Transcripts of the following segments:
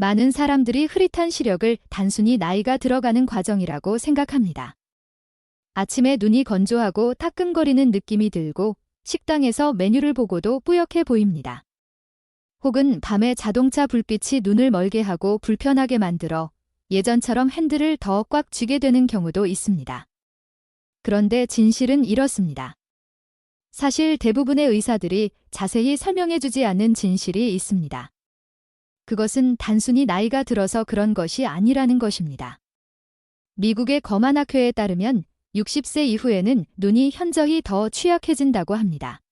많은 사람들이 흐릿한 시력을 단순히 나이가 들어가는 과정이라고 생각합니다. 아침에 눈이 건조하고 따끔거리는 느낌이 들고 식당에서 메뉴를 보고도 뿌옇게 보입니다. 혹은 밤에 자동차 불빛이 눈을 멀게 하고 불편하게 만들어 예전처럼 핸들을 더 꽉 쥐게 되는 경우도 있습니다. 그런데 진실은 이렇습니다. 사실 대부분의 의사들이 자세히 설명해주지 않는 진실이 있습니다. 그것은 단순히 나이가 들어서 그런 것이 아니라는 것입니다. 미국의 검안학회에 따르면 60세 이후에는 눈이 현저히 더 취약해진다고 합니다.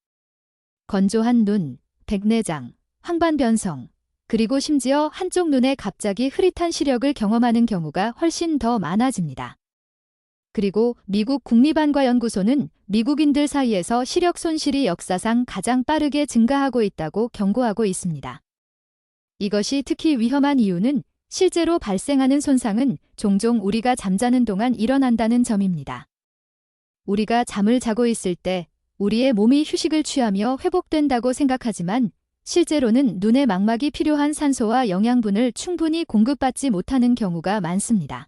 건조한 눈, 백내장, 황반변성, 그리고 심지어 한쪽 눈에 갑자기 흐릿한 시력을 경험하는 경우가 훨씬 더 많아집니다. 그리고 미국 국립안과연구소는 미국인들 사이에서 시력 손실이 역사상 가장 빠르게 증가하고 있다고 경고하고 있습니다. 이것이 특히 위험한 이유는 실제로 발생하는 손상은 종종 우리가 잠자는 동안 일어난다는 점입니다. 우리가 잠을 자고 있을 때 우리의 몸이 휴식을 취하며 회복된다고 생각하지만 실제로는 눈의 망막이 필요한 산소와 영양분을 충분히 공급받지 못하는 경우가 많습니다.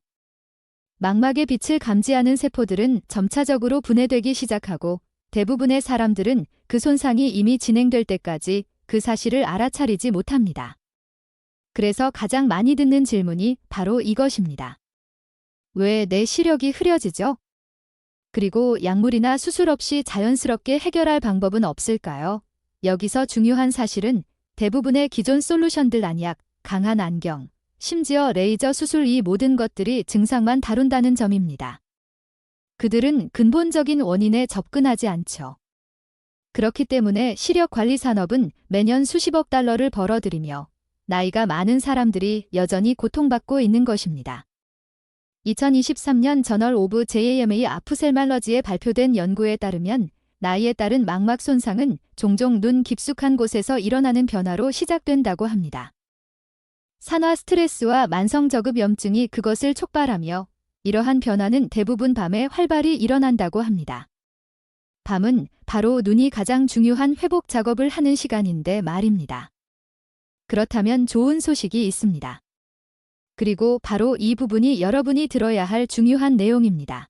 망막의 빛을 감지하는 세포들은 점차적으로 분해되기 시작하고 대부분의 사람들은 그 손상이 이미 진행될 때까지 그 사실을 알아차리지 못합니다. 그래서 가장 많이 듣는 질문이 바로 이것입니다. 왜 내 시력이 흐려지죠? 그리고 약물이나 수술 없이 자연스럽게 해결할 방법은 없을까요? 여기서 중요한 사실은 대부분의 기존 솔루션들 안약, 강한 안경, 심지어 레이저 수술 이 모든 것들이 증상만 다룬다는 점입니다. 그들은 근본적인 원인에 접근하지 않죠. 그렇기 때문에 시력 관리 산업은 매년 수십억 달러를 벌어들이며 나이가 많은 사람들이 여전히 고통받고 있는 것입니다. 2023년 저널 오브 JAMA 아프셀말러지에 발표된 연구에 따르면 나이에 따른 망막 손상은 종종 눈 깊숙한 곳에서 일어나는 변화로 시작된다고 합니다. 산화 스트레스와 만성저급염증이 그것을 촉발하며 이러한 변화는 대부분 밤에 활발히 일어난다고 합니다. 밤은 바로 눈이 가장 중요한 회복 작업을 하는 시간인데 말입니다. 그렇다면 좋은 소식이 있습니다. 그리고 바로 이 부분이 여러분이 들어야 할 중요한 내용입니다.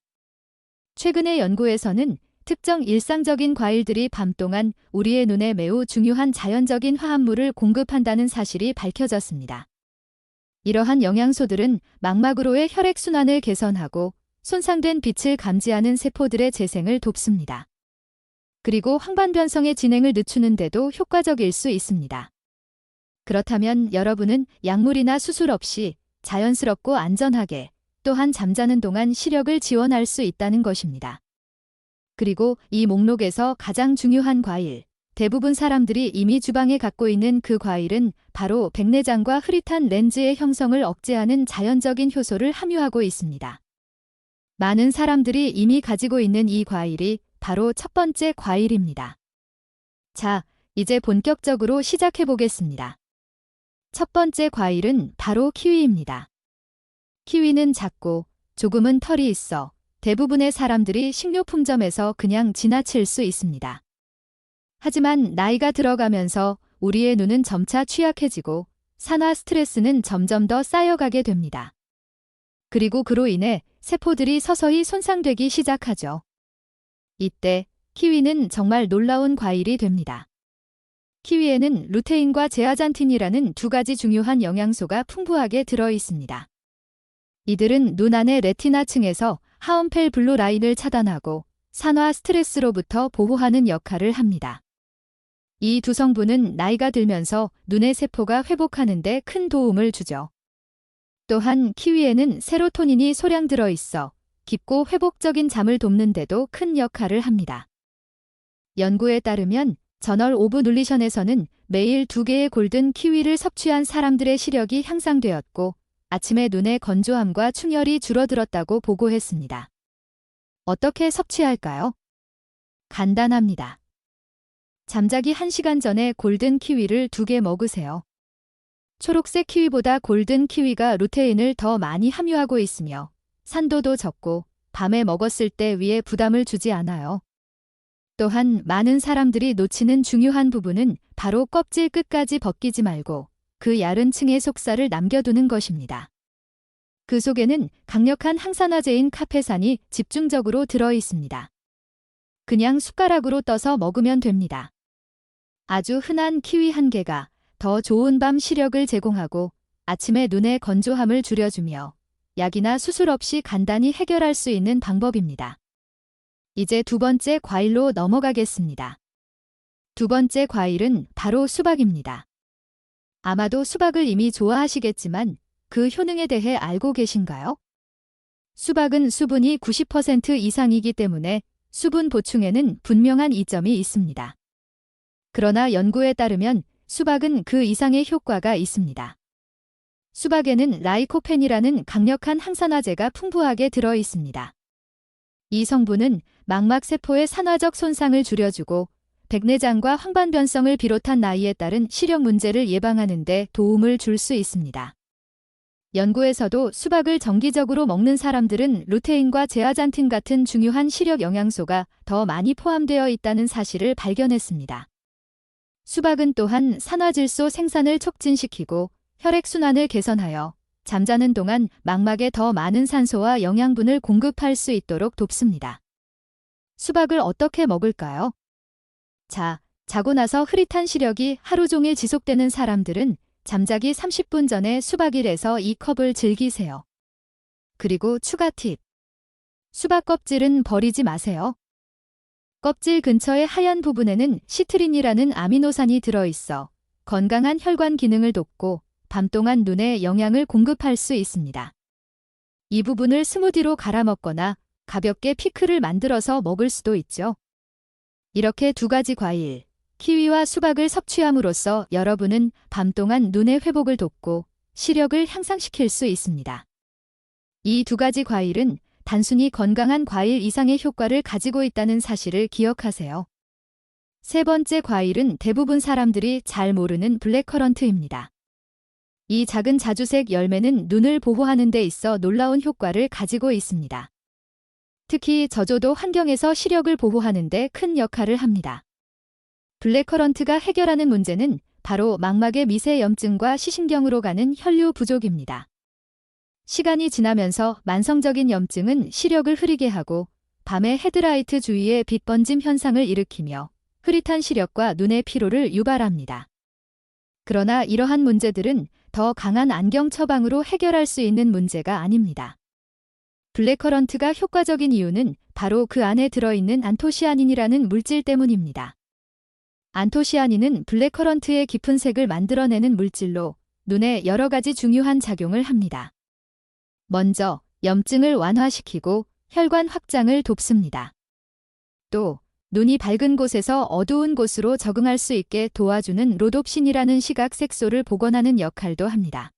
최근의 연구에서는 특정 일상적인 과일들이 밤 동안 우리의 눈에 매우 중요한 자연적인 화합물을 공급한다는 사실이 밝혀졌습니다. 이러한 영양소들은 망막으로의 혈액순환을 개선하고 손상된 빛을 감지하는 세포들의 재생을 돕습니다. 그리고 황반변성의 진행을 늦추는 데도 효과적일 수 있습니다. 그렇다면 여러분은 약물이나 수술 없이 자연스럽고 안전하게 또한 잠자는 동안 시력을 지원할 수 있다는 것입니다. 그리고 이 목록에서 가장 중요한 과일, 대부분 사람들이 이미 주방에 갖고 있는 그 과일은 바로 백내장과 흐릿한 렌즈의 형성을 억제하는 자연적인 효소를 함유하고 있습니다. 많은 사람들이 이미 가지고 있는 이 과일이 바로 첫 번째 과일입니다. 자, 이제 본격적으로 시작해 보겠습니다. 첫 번째 과일은 바로 키위입니다. 키위는 작고 조금은 털이 있어 대부분의 사람들이 식료품점에서 그냥 지나칠 수 있습니다. 하지만 나이가 들어가면서 우리의 눈은 점차 취약해지고 산화 스트레스는 점점 더 쌓여가게 됩니다. 그리고 그로 인해 세포들이 서서히 손상되기 시작하죠. 이때 키위는 정말 놀라운 과일이 됩니다. 키위에는 루테인과 제아잔틴이라는 두 가지 중요한 영양소가 풍부하게 들어 있습니다. 이들은 눈 안의 레티나층에서 하엄펠 블루 라인을 차단하고 산화 스트레스로부터 보호하는 역할을 합니다. 이 두 성분은 나이가 들면서 눈의 세포가 회복하는 데 큰 도움을 주죠. 또한 키위에는 세로토닌이 소량 들어 있어 깊고 회복적인 잠을 돕는 데도 큰 역할을 합니다. 연구에 따르면 저널 오브 눌리션에서는 매일 2개의 골든 키위를 섭취한 사람들의 시력이 향상되었고 아침에 눈의 건조함과 충혈이 줄어들었다고 보고했습니다. 어떻게 섭취할까요? 간단합니다. 잠자기 1시간 전에 골든 키위를 2개 먹으세요. 초록색 키위보다 골든 키위가 루테인을 더 많이 함유하고 있으며 산도도 적고 밤에 먹었을 때 위에 부담을 주지 않아요. 또한 많은 사람들이 놓치는 중요한 부분은 바로 껍질 끝까지 벗기지 말고 그 얇은 층의 속살을 남겨두는 것입니다. 그 속에는 강력한 항산화제인 카페산이 집중적으로 들어 있습니다. 그냥 숟가락으로 떠서 먹으면 됩니다. 아주 흔한 키위 한 개가 더 좋은 밤 시력을 제공하고 아침에 눈의 건조함을 줄여주며 약이나 수술 없이 간단히 해결할 수 있는 방법입니다. 이제 두 번째 과일로 넘어가겠습니다. 두 번째 과일은 바로 수박입니다. 아마도 수박을 이미 좋아하시겠지만 그 효능에 대해 알고 계신가요? 수박은 수분이 90% 이상이기 때문에 수분 보충에는 분명한 이점이 있습니다. 그러나 연구에 따르면 수박은 그 이상의 효과가 있습니다. 수박에는 라이코펜이라는 강력한 항산화제가 풍부하게 들어 있습니다. 이 성분은 망막세포의 산화적 손상을 줄여주고 백내장과 황반변성을 비롯한 나이에 따른 시력 문제를 예방하는 데 도움을 줄 수 있습니다. 연구에서도 수박을 정기적으로 먹는 사람들은 루테인과 제아잔틴 같은 중요한 시력 영양소가 더 많이 포함되어 있다는 사실을 발견했습니다. 수박은 또한 산화질소 생산을 촉진시키고 혈액순환을 개선하여 잠자는 동안 망막에 더 많은 산소와 영양분을 공급할 수 있도록 돕습니다. 수박을 어떻게 먹을까요? 자, 자고 나서 흐릿한 시력이 하루 종일 지속되는 사람들은 잠자기 30분 전에 수박 1에서 2컵을 즐기세요. 그리고 추가 팁. 수박 껍질은 버리지 마세요. 껍질 근처의 하얀 부분에는 시트린이라는 아미노산이 들어있어 건강한 혈관 기능을 돕고 밤 동안 눈에 영양을 공급할 수 있습니다. 이 부분을 스무디로 갈아 먹거나 가볍게 피클을 만들어서 먹을 수도 있죠. 이렇게 두 가지 과일, 키위와 수박을 섭취함으로써 여러분은 밤 동안 눈의 회복을 돕고 시력을 향상시킬 수 있습니다. 이 두 가지 과일은 단순히 건강한 과일 이상의 효과를 가지고 있다는 사실을 기억하세요. 세 번째 과일은 대부분 사람들이 잘 모르는 블랙커런트입니다. 이 작은 자주색 열매는 눈을 보호하는 데 있어 놀라운 효과를 가지고 있습니다. 특히 저조도 환경에서 시력을 보호하는 데 큰 역할을 합니다. 블랙커런트가 해결하는 문제는 바로 망막의 미세 염증과 시신경으로 가는 혈류 부족입니다. 시간이 지나면서 만성적인 염증은 시력을 흐리게 하고 밤에 헤드라이트 주위에 빛 번짐 현상을 일으키며 흐릿한 시력과 눈의 피로를 유발합니다. 그러나 이러한 문제들은 더 강한 안경 처방으로 해결할 수 있는 문제가 아닙니다. 블랙커런트가 효과적인 이유는 바로 그 안에 들어있는 안토시아닌이라는 물질 때문입니다. 안토시아닌은 블랙커런트의 깊은 색을 만들어내는 물질로 눈에 여러 가지 중요한 작용을 합니다. 먼저 염증을 완화시키고 혈관 확장을 돕습니다. 또 눈이 밝은 곳에서 어두운 곳으로 적응할 수 있게 도와주는 로놉신이라는 시각 색소를 복원하는 역할도 합니다.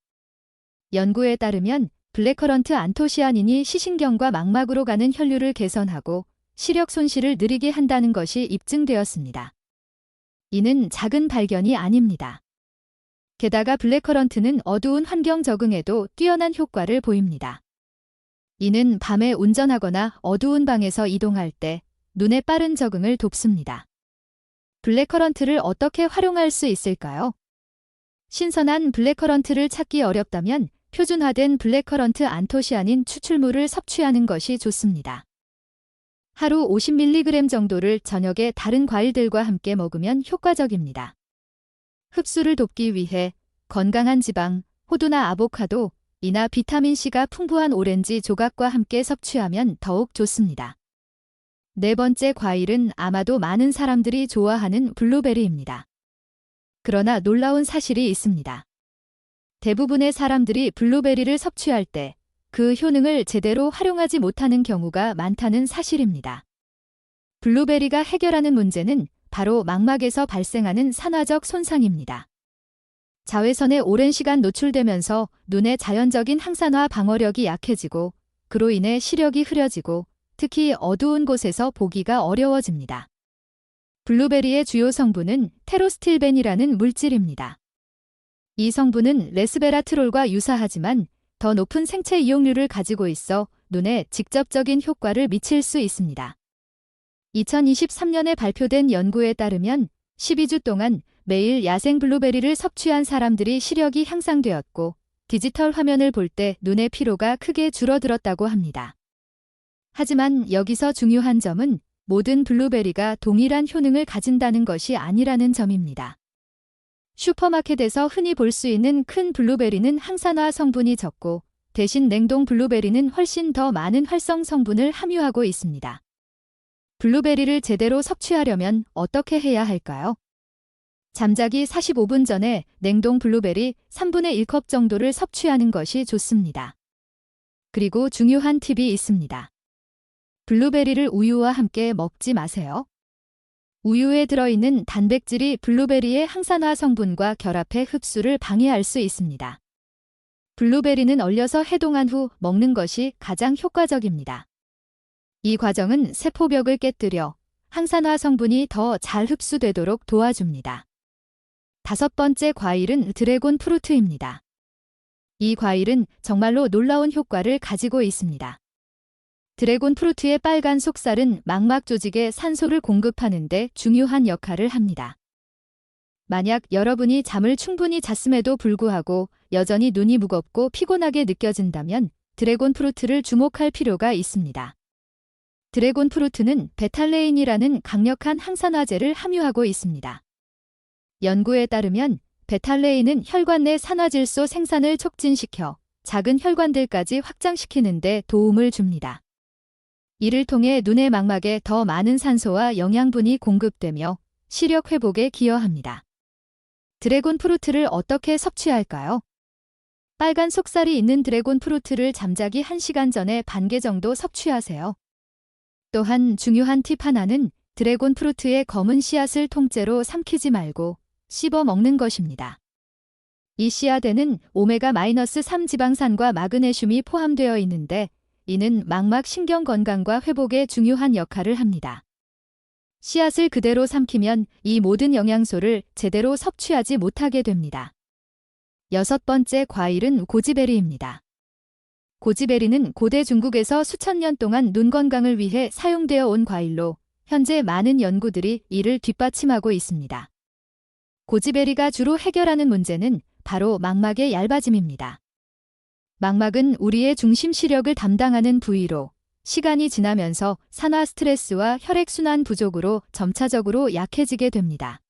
연구에 따르면 블랙커런트 안토시아닌이 시신경과 망막으로 가는 혈류를 개선하고 시력 손실을 느리게 한다는 것이 입증되었습니다. 이는 작은 발견이 아닙니다. 게다가 블랙커런트는 어두운 환경 적응에도 뛰어난 효과를 보입니다. 이는 밤에 운전하거나 어두운 방에서 이동할 때 눈의 빠른 적응을 돕습니다. 블랙커런트를 어떻게 활용할 수 있을까요? 신선한 블랙커런트를 찾기 어렵다면 표준화된 블랙커런트 안토시아닌 추출물을 섭취하는 것이 좋습니다. 하루 50mg 정도를 저녁에 다른 과일들과 함께 먹으면 효과적입니다. 흡수를 돕기 위해 건강한 지방, 호두나 아보카도, 이나 비타민C가 풍부한 오렌지 조각과 함께 섭취하면 더욱 좋습니다. 네 번째 과일은 아마도 많은 사람들이 좋아하는 블루베리입니다. 그러나 놀라운 사실이 있습니다. 대부분의 사람들이 블루베리를 섭취할 때 그 효능을 제대로 활용하지 못하는 경우가 많다는 사실입니다. 블루베리가 해결하는 문제는 바로 망막에서 발생하는 산화적 손상입니다. 자외선에 오랜 시간 노출되면서 눈의 자연적인 항산화 방어력이 약해지고 그로 인해 시력이 흐려지고 특히 어두운 곳에서 보기가 어려워집니다. 블루베리의 주요 성분은 테로스틸벤이라는 물질입니다. 이 성분은 레스베라트롤과 유사하지만 더 높은 생체 이용률을 가지고 있어 눈에 직접적인 효과를 미칠 수 있습니다. 2023년에 발표된 연구에 따르면 12주 동안 매일 야생 블루베리를 섭취한 사람들이 시력이 향상되었고 디지털 화면을 볼 때 눈의 피로가 크게 줄어들었다고 합니다. 하지만 여기서 중요한 점은 모든 블루베리가 동일한 효능을 가진다는 것이 아니라는 점입니다. 슈퍼마켓에서 흔히 볼 수 있는 큰 블루베리는 항산화 성분이 적고 대신 냉동 블루베리는 훨씬 더 많은 활성 성분을 함유하고 있습니다. 블루베리를 제대로 섭취하려면 어떻게 해야 할까요? 잠자기 45분 전에 냉동 블루베리 3분의 1컵 정도를 섭취하는 것이 좋습니다. 그리고 중요한 팁이 있습니다. 블루베리를 우유와 함께 먹지 마세요. 우유에 들어있는 단백질이 블루베리의 항산화 성분과 결합해 흡수를 방해할 수 있습니다. 블루베리는 얼려서 해동한 후 먹는 것이 가장 효과적입니다. 이 과정은 세포벽을 깨뜨려 항산화 성분이 더 잘 흡수되도록 도와줍니다. 5번째 과일은 드래곤 프루트입니다. 이 과일은 정말로 놀라운 효과를 가지고 있습니다. 드래곤 프루트의 빨간 속살은 망막 조직에 산소를 공급하는 데 중요한 역할을 합니다. 만약 여러분이 잠을 충분히 잤음에도 불구하고 여전히 눈이 무겁고 피곤하게 느껴진다면 드래곤 프루트를 주목할 필요가 있습니다. 드래곤 프루트는 베탈레인이라는 강력한 항산화제를 함유하고 있습니다. 연구에 따르면 베탈레인은 혈관 내 산화질소 생산을 촉진시켜 작은 혈관들까지 확장시키는 데 도움을 줍니다. 이를 통해 눈의 망막에 더 많은 산소와 영양분이 공급되며 시력 회복에 기여합니다. 드래곤 프루트를 어떻게 섭취할까요? 빨간 속살이 있는 드래곤 프루트를 잠자기 1시간 전에 반 개 정도 섭취하세요. 또한 중요한 팁 하나는 드래곤 프루트의 검은 씨앗을 통째로 삼키지 말고 씹어 먹는 것입니다. 이 씨앗에는 오메가-3 지방산과 마그네슘이 포함되어 있는데 이는 망막 신경 건강과 회복에 중요한 역할을 합니다. 씨앗을 그대로 삼키면 이 모든 영양소를 제대로 섭취하지 못하게 됩니다. 6번째 과일은 고지베리입니다. 고지베리는 고대 중국에서 수천 년 동안 눈 건강을 위해 사용되어 온 과일로 현재 많은 연구들이 이를 뒷받침하고 있습니다. 고지베리가 주로 해결하는 문제는 바로 망막의 얇아짐입니다. 망막은 우리의 중심 시력을 담당하는 부위로 시간이 지나면서 산화 스트레스와 혈액순환 부족으로 점차적으로 약해지게 됩니다.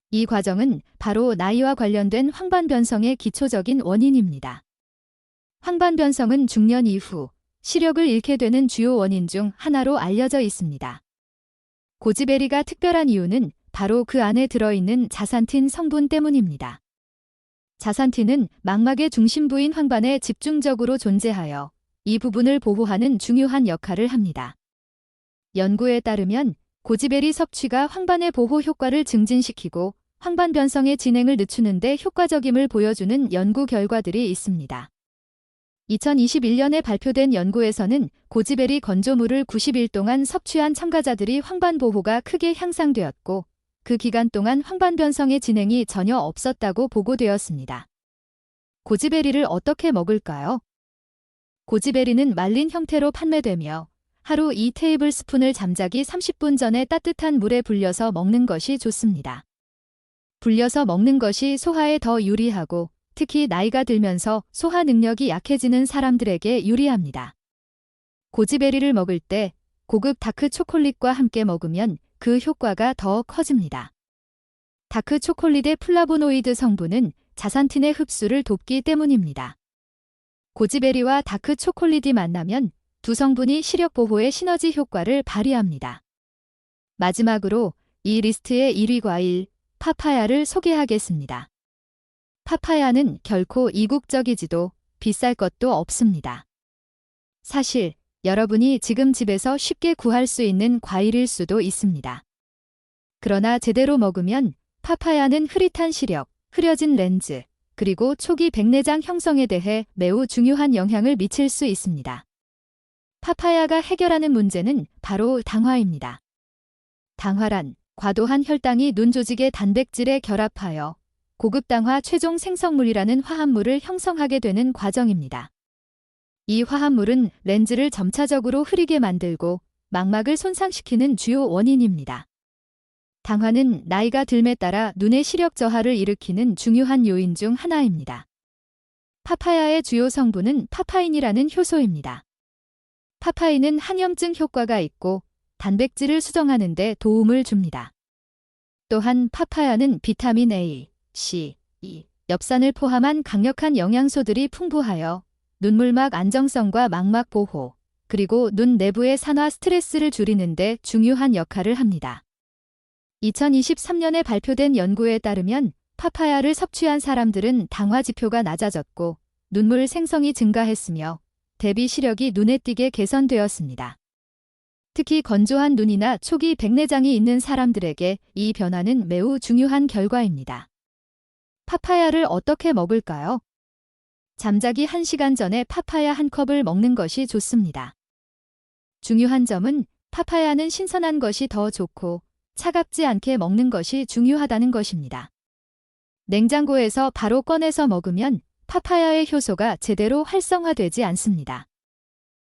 이 과정은 바로 나이와 관련된 황반변성의 기초적인 원인입니다. 황반변성은 중년 이후 시력을 잃게 되는 주요 원인 중 하나로 알려져 있습니다. 고지베리가 특별한 이유는 바로 그 안에 들어있는 자산틴 성분 때문입니다. 자산틴은 망막의 중심부인 황반에 집중적으로 존재하여 이 부분을 보호하는 중요한 역할을 합니다. 연구에 따르면 고지베리 섭취가 황반의 보호 효과를 증진시키고 황반변성의 진행을 늦추는 데 효과적임을 보여주는 연구 결과들이 있습니다. 2021년에 발표된 연구에서는 고지베리 건조물을 90일 동안 섭취한 첨가자들이 황반 보호가 크게 향상되었고 그 기간 동안 황반변성의 진행이 전혀 없었다고 보고되었습니다. 고지베리를 어떻게 먹을까요? 고지베리는 말린 형태로 판매되며 하루 2테이블스푼을 잠자기 30분 전에 따뜻한 물에 불려서 먹는 것이 좋습니다. 불려서 먹는 것이 소화에 더 유리하고 특히 나이가 들면서 소화 능력이 약해지는 사람들에게 유리합니다. 고지베리를 먹을 때 고급 다크 초콜릿과 함께 먹으면 그 효과가 더 커집니다. 다크 초콜릿의 플라보노이드 성분은 자산틴의 흡수를 돕기 때문입니다. 고지베리와 다크 초콜릿이 만나면 두 성분이 시력 보호의 시너지 효과를 발휘합니다. 마지막으로 이 리스트의 1위 과일, 파파야를 소개하겠습니다. 파파야는 결코 이국적이지도 비쌀 것도 없습니다. 사실 여러분이 지금 집에서 쉽게 구할 수 있는 과일일 수도 있습니다. 그러나 제대로 먹으면 파파야는 흐릿한 시력, 흐려진 렌즈, 그리고 초기 백내장 형성에 대해 매우 중요한 영향을 미칠 수 있습니다. 파파야가 해결하는 문제는 바로 당화입니다. 당화란 과도한 혈당이 눈 조직의 단백질에 결합하여 고급 당화 최종 생성물이라는 화합물을 형성하게 되는 과정입니다. 이 화합물은 렌즈를 점차적으로 흐리게 만들고 망막을 손상시키는 주요 원인입니다. 당화는 나이가 듦에 따라 눈의 시력 저하를 일으키는 중요한 요인 중 하나입니다. 파파야의 주요 성분은 파파인이라는 효소입니다. 파파인은 항염증 효과가 있고 단백질을 수정하는 데 도움을 줍니다. 또한 파파야는 비타민 A, C, E, 엽산을 포함한 강력한 영양소들이 풍부하여 눈물막 안정성과 망막 보호, 그리고 눈 내부의 산화 스트레스를 줄이는 데 중요한 역할을 합니다. 2023년에 발표된 연구에 따르면 파파야를 섭취한 사람들은 당화 지표가 낮아졌고 눈물 생성이 증가했으며 대비 시력이 눈에 띄게 개선되었습니다. 특히 건조한 눈이나 초기 백내장이 있는 사람들에게 이 변화는 매우 중요한 결과입니다. 파파야를 어떻게 먹을까요? 잠자기 1시간 전에 파파야 한 컵을 먹는 것이 좋습니다. 중요한 점은 파파야는 신선한 것이 더 좋고 차갑지 않게 먹는 것이 중요하다는 것입니다. 냉장고에서 바로 꺼내서 먹으면 파파야의 효소가 제대로 활성화되지 않습니다.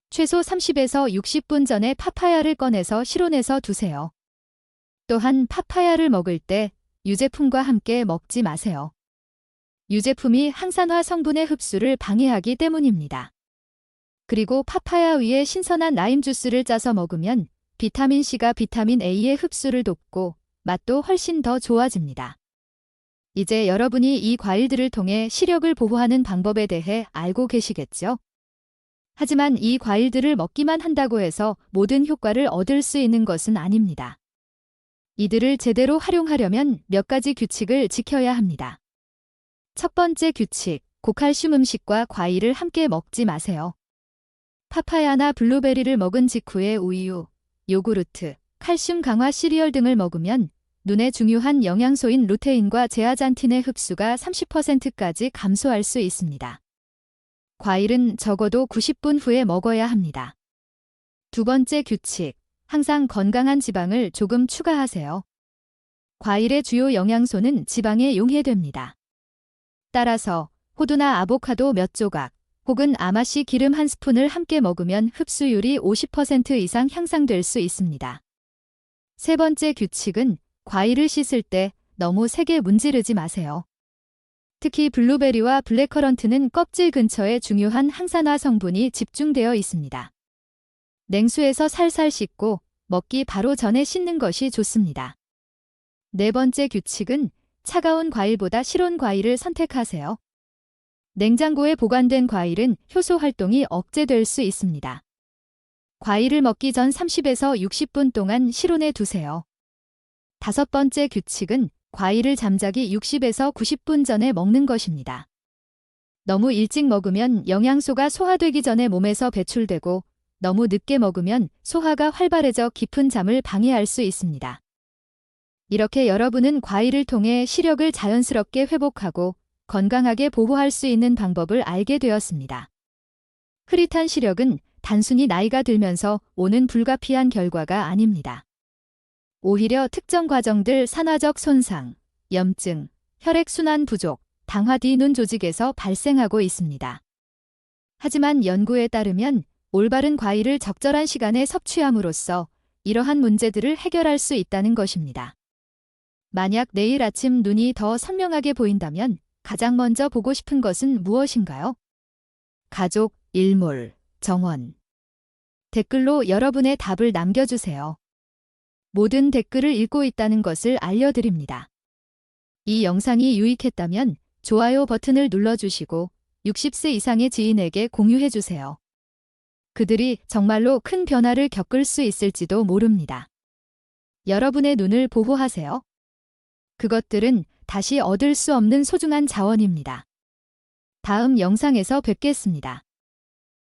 최소 30에서 60분 전에 파파야를 꺼내서 실온에서 두세요. 또한 파파야를 먹을 때 유제품과 함께 먹지 마세요. 유제품이 항산화 성분의 흡수를 방해하기 때문입니다. 그리고 파파야 위에 신선한 라임 주스를 짜서 먹으면 비타민C가 비타민 A의 흡수를 돕고 맛도 훨씬 더 좋아집니다. 이제 여러분이 이 과일들을 통해 시력을 보호하는 방법에 대해 알고 계시겠죠? 하지만 이 과일들을 먹기만 한다고 해서 모든 효과를 얻을 수 있는 것은 아닙니다. 이들을 제대로 활용하려면 몇 가지 규칙을 지켜야 합니다. 첫 번째 규칙, 고칼슘 음식과 과일을 함께 먹지 마세요. 파파야나 블루베리를 먹은 직후에 우유, 요구르트, 칼슘 강화 시리얼 등을 먹으면 눈의 중요한 영양소인 루테인과 제아잔틴의 흡수가 30%까지 감소할 수 있습니다. 과일은 적어도 90분 후에 먹어야 합니다. 두 번째 규칙, 항상 건강한 지방을 조금 추가하세요. 과일의 주요 영양소는 지방에 용해됩니다. 따라서 호두나 아보카도 몇 조각, 혹은 아마씨 기름 한 스푼을 함께 먹으면 흡수율이 50% 이상 향상될 수 있습니다. 세 번째 규칙은 과일을 씻을 때 너무 세게 문지르지 마세요. 특히 블루베리와 블랙커런트는 껍질 근처에 중요한 항산화 성분이 집중되어 있습니다. 냉수에서 살살 씻고 먹기 바로 전에 씻는 것이 좋습니다. 네 번째 규칙은 차가운 과일보다 실온 과일을 선택하세요. 냉장고에 보관된 과일은 효소 활동이 억제될 수 있습니다. 과일을 먹기 전 30에서 60분 동안 실온에 두세요. 다섯 번째 규칙은 과일을 잠자기 60에서 90분 전에 먹는 것입니다. 너무 일찍 먹으면 영양소가 소화되기 전에 몸에서 배출되고 너무 늦게 먹으면 소화가 활발해져 깊은 잠을 방해할 수 있습니다. 이렇게 여러분은 과일을 통해 시력을 자연스럽게 회복하고 건강하게 보호할 수 있는 방법을 알게 되었습니다. 흐릿한 시력은 단순히 나이가 들면서 오는 불가피한 결과가 아닙니다. 오히려 특정 과정들 산화적 손상, 염증, 혈액순환 부족, 당화 뒤 눈 조직에서 발생하고 있습니다. 하지만 연구에 따르면 올바른 과일을 적절한 시간에 섭취함으로써 이러한 문제들을 해결할 수 있다는 것입니다. 만약 내일 아침 눈이 더 선명하게 보인다면 가장 먼저 보고 싶은 것은 무엇인가요? 가족, 일몰, 정원. 댓글로 여러분의 답을 남겨주세요. 모든 댓글을 읽고 있다는 것을 알려드립니다. 이 영상이 유익했다면 좋아요 버튼을 눌러주시고 60세 이상의 지인에게 공유해주세요. 그들이 정말로 큰 변화를 겪을 수 있을지도 모릅니다. 여러분의 눈을 보호하세요. 그것들은 다시 얻을 수 없는 소중한 자원입니다. 다음 영상에서 뵙겠습니다.